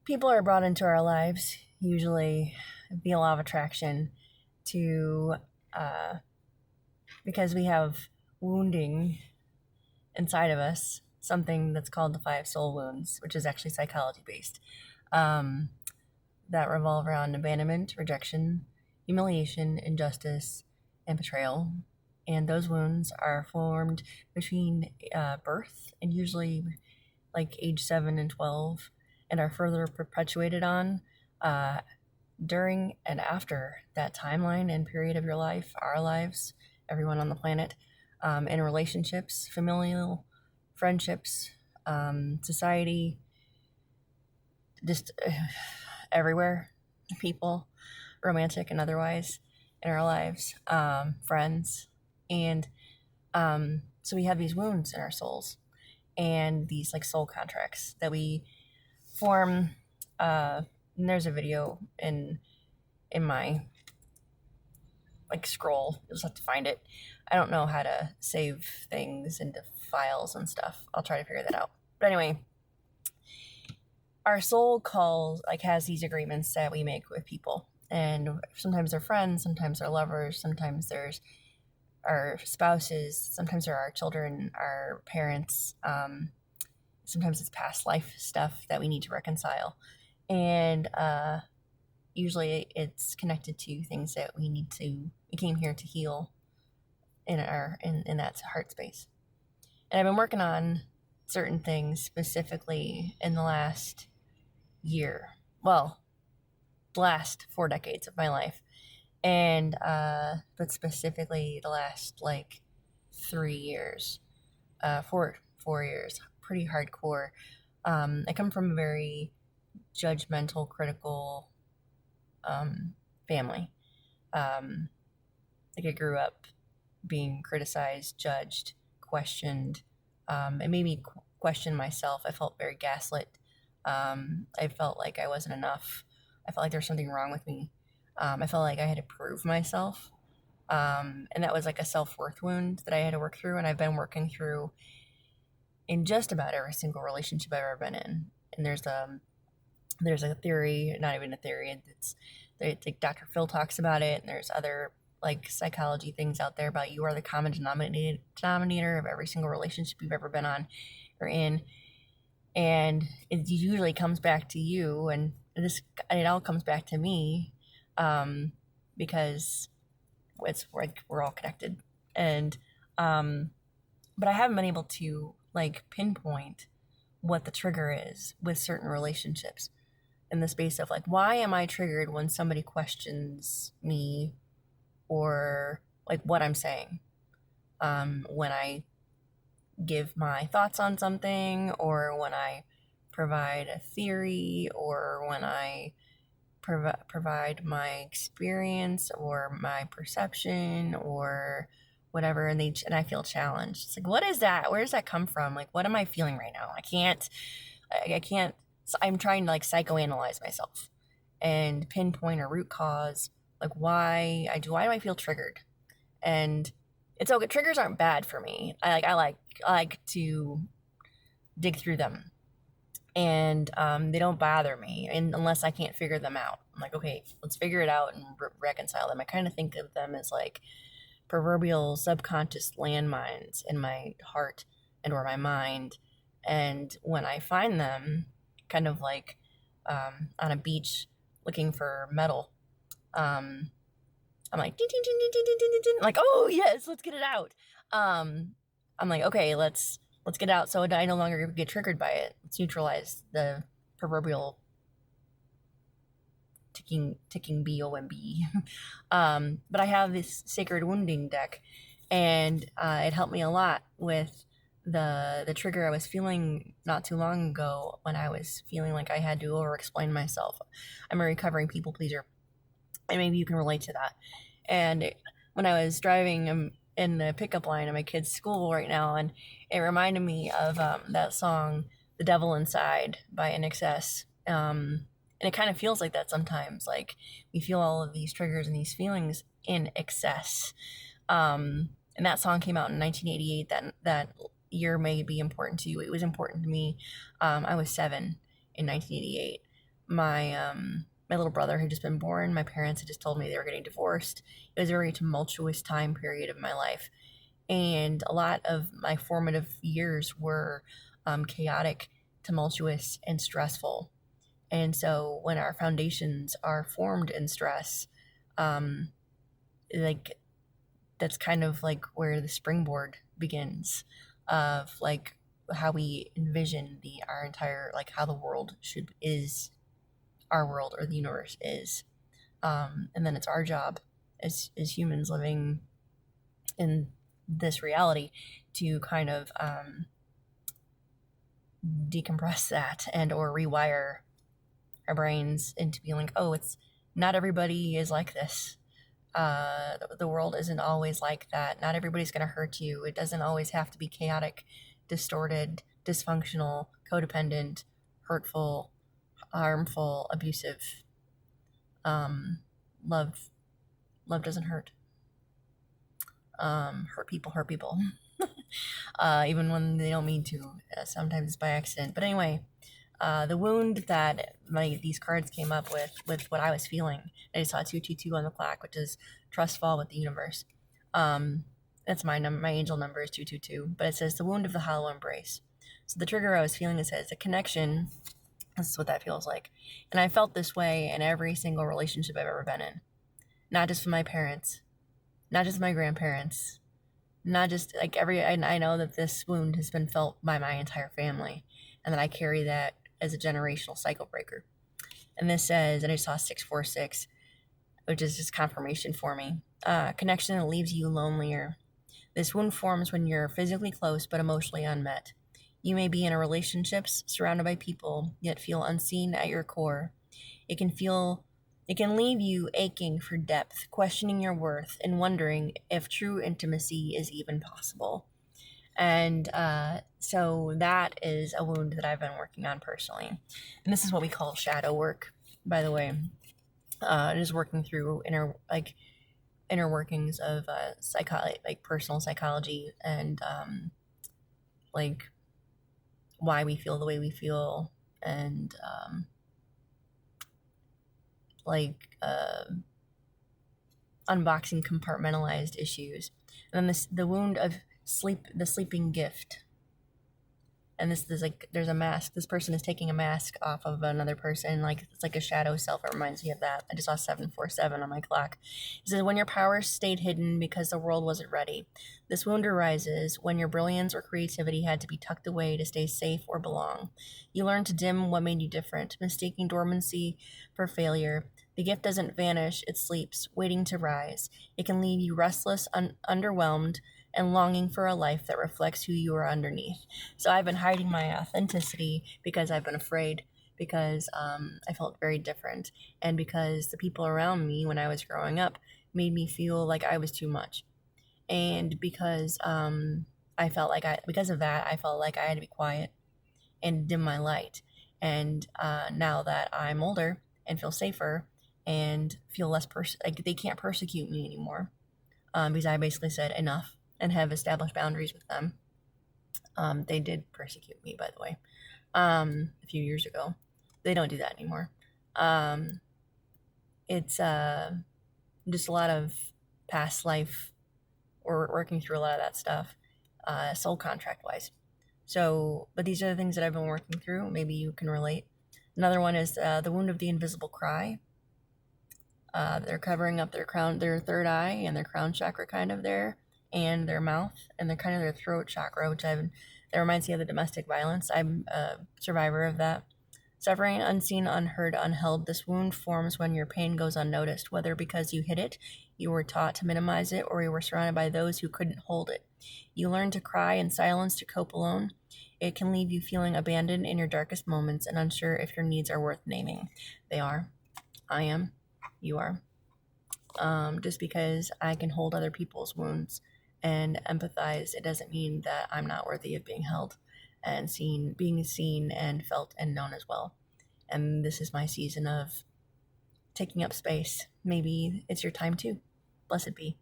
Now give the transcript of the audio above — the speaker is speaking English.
people are brought into our lives, usually via law of attraction, to because we have wounding inside of us, something that's called the 5 soul wounds, which is actually psychology based, that revolve around abandonment, rejection, humiliation, injustice, and betrayal. And those wounds are formed between birth and usually like age 7 and 12, and are further perpetuated on during and after that timeline and period of your life, our lives, everyone on the planet, in relationships, familial, friendships, society, just everywhere, people, romantic and otherwise, in our lives, friends. And so we have these wounds in our souls and these like soul contracts that we form. And there's a video in my like scroll. You'll just have to find it. I don't know how to save things into files and stuff. I'll try to figure that out. But anyway, our soul has these agreements that we make with people, and sometimes they're friends, sometimes they're lovers, sometimes there's our spouses, sometimes they're our children, our parents. Sometimes it's past life stuff that we need to reconcile, and usually it's connected to things that we came here to heal in that heart space. And I've been working on certain things specifically in the last year. Well, the last 4 decades of my life. And but specifically the last like 3 years, 4 years, pretty hardcore. I come from a very judgmental, critical family. Like I grew up being criticized, judged, questioned. It made me question myself. I felt very gaslit. I felt like I wasn't enough. I felt like there was something wrong with me. I felt like I had to prove myself. And that was like a self-worth wound that I had to work through, and I've been working through in just about every single relationship I've ever been in. And there's a theory, not even a theory, it's like Dr. Phil talks about it, and there's other like psychology things out there about you are the common denominator of every single relationship you've ever been on or in. And it usually comes back to you, and it all comes back to me, because it's like we're all connected. And but I haven't been able to like pinpoint what the trigger is with certain relationships, in the space of like, why am I triggered when somebody questions me or like what I'm saying, when I give my thoughts on something, or when I provide a theory, or when I provide my experience or my perception or whatever, and I feel challenged. It's like, what is that? Where does that come from? Like, what am I feeling right now? I can't. So I'm trying to like psychoanalyze myself and pinpoint a root cause. Like, why do I feel triggered? And it's okay. Triggers aren't bad for me. I like to dig through them, and they don't bother me, and unless I can't figure them out. I'm like, okay, let's figure it out and reconcile them. I kind of think of them as like proverbial subconscious landmines in my heart and or my mind. And when I find them, kind of like on a beach looking for metal, I'm like, ding, ding, ding, ding, ding, ding, ding, ding. Like, oh yes, let's get it out. I'm like, okay, let's get it out so I no longer get triggered by it. Let's neutralize the proverbial ticking B-O-M-B. But I have this sacred wounding deck, and it helped me a lot with the trigger I was feeling not too long ago, when I was feeling like I had to over-explain myself. I'm a recovering people pleaser, and maybe you can relate to that. And when I was driving in the pickup line at my kid's school right now, and it reminded me of that song, The Devil Inside by NXS. And it kind of feels like that sometimes. Like, we feel all of these triggers and these feelings in excess. And that song came out in 1988. That year may be important to you. It was important to me. I was 7 in 1988. my little brother had just been born. My parents had just told me they were getting divorced. It was a very tumultuous time period of my life, and a lot of my formative years were chaotic, tumultuous, and stressful. And so when our foundations are formed in stress, um, like that's kind of like where the springboard begins of like how we envision our entire, like how the world is, our world or the universe is. And then it's our job as humans living in this reality to kind of decompress that and or rewire our brains into being like, oh, it's not everybody is like this. The world isn't always like that. Not everybody's going to hurt you. It doesn't always have to be chaotic, distorted, dysfunctional, codependent, hurtful, harmful, abusive. Love doesn't hurt. Hurt people. Even when they don't mean to. Sometimes it's by accident. But anyway, the wound that these cards came up with what I was feeling. I just saw 222 on the plaque, which is trust fall with the universe. That's my number. My angel number is 222. But it says the wound of the hollow embrace. So the trigger I was feeling, it says a connection. This is what that feels like. And I felt this way in every single relationship I've ever been in. Not just with my parents, not just my grandparents, not just like I know that this wound has been felt by my entire family, and that I carry that as a generational cycle breaker. And this says, and I saw 646, which is just confirmation for me. Connection that leaves you lonelier. This wound forms when you're physically close but emotionally unmet. You may be in a relationships surrounded by people, yet feel unseen at your core. It can leave you aching for depth, questioning your worth, and wondering if true intimacy is even possible. And so that is a wound that I've been working on personally. And this is what we call shadow work, by the way. It is working through inner workings of psychology, like personal psychology, and like why we feel the way we feel, and unboxing compartmentalized issues. And then the wound of sleep, the sleeping gift. And this is like, there's a mask. This person is taking a mask off of another person. Like, it's like a shadow self. It reminds me of that. I just saw 747 on my clock. It says, when your power stayed hidden because the world wasn't ready. This wound arises when your brilliance or creativity had to be tucked away to stay safe or belong. You learned to dim what made you different, mistaking dormancy for failure. The gift doesn't vanish. It sleeps, waiting to rise. It can leave you restless, underwhelmed, and longing for a life that reflects who you are underneath. So I've been hiding my authenticity because I've been afraid, because I felt very different, and because the people around me when I was growing up made me feel like I was too much. And because because of that, I felt like I had to be quiet and dim my light. And now that I'm older and feel safer and feel less like they can't persecute me anymore, because I basically said enough and have established boundaries with them. They did persecute me, by the way, a few years ago. They don't do that anymore. It's just a lot of past life, or working through a lot of that stuff, soul contract wise. So, but these are the things that I've been working through. Maybe you can relate. Another one is the wound of the invisible cry. They're covering up their third eye and their crown chakra kind of there, and their mouth, and they're kind of their throat chakra, which that reminds me of the domestic violence. I'm a survivor of that. Suffering unseen, unheard, unheld. This wound forms when your pain goes unnoticed, whether because you hid it, you were taught to minimize it, or you were surrounded by those who couldn't hold it. You learn to cry in silence to cope alone. It can leave you feeling abandoned in your darkest moments and unsure if your needs are worth naming. They are. I am. You are. Just because I can hold other people's wounds and empathize, it doesn't mean that I'm not worthy of being held and being seen and felt and known as well. And this is my season of taking up space. Maybe it's your time too. Blessed be.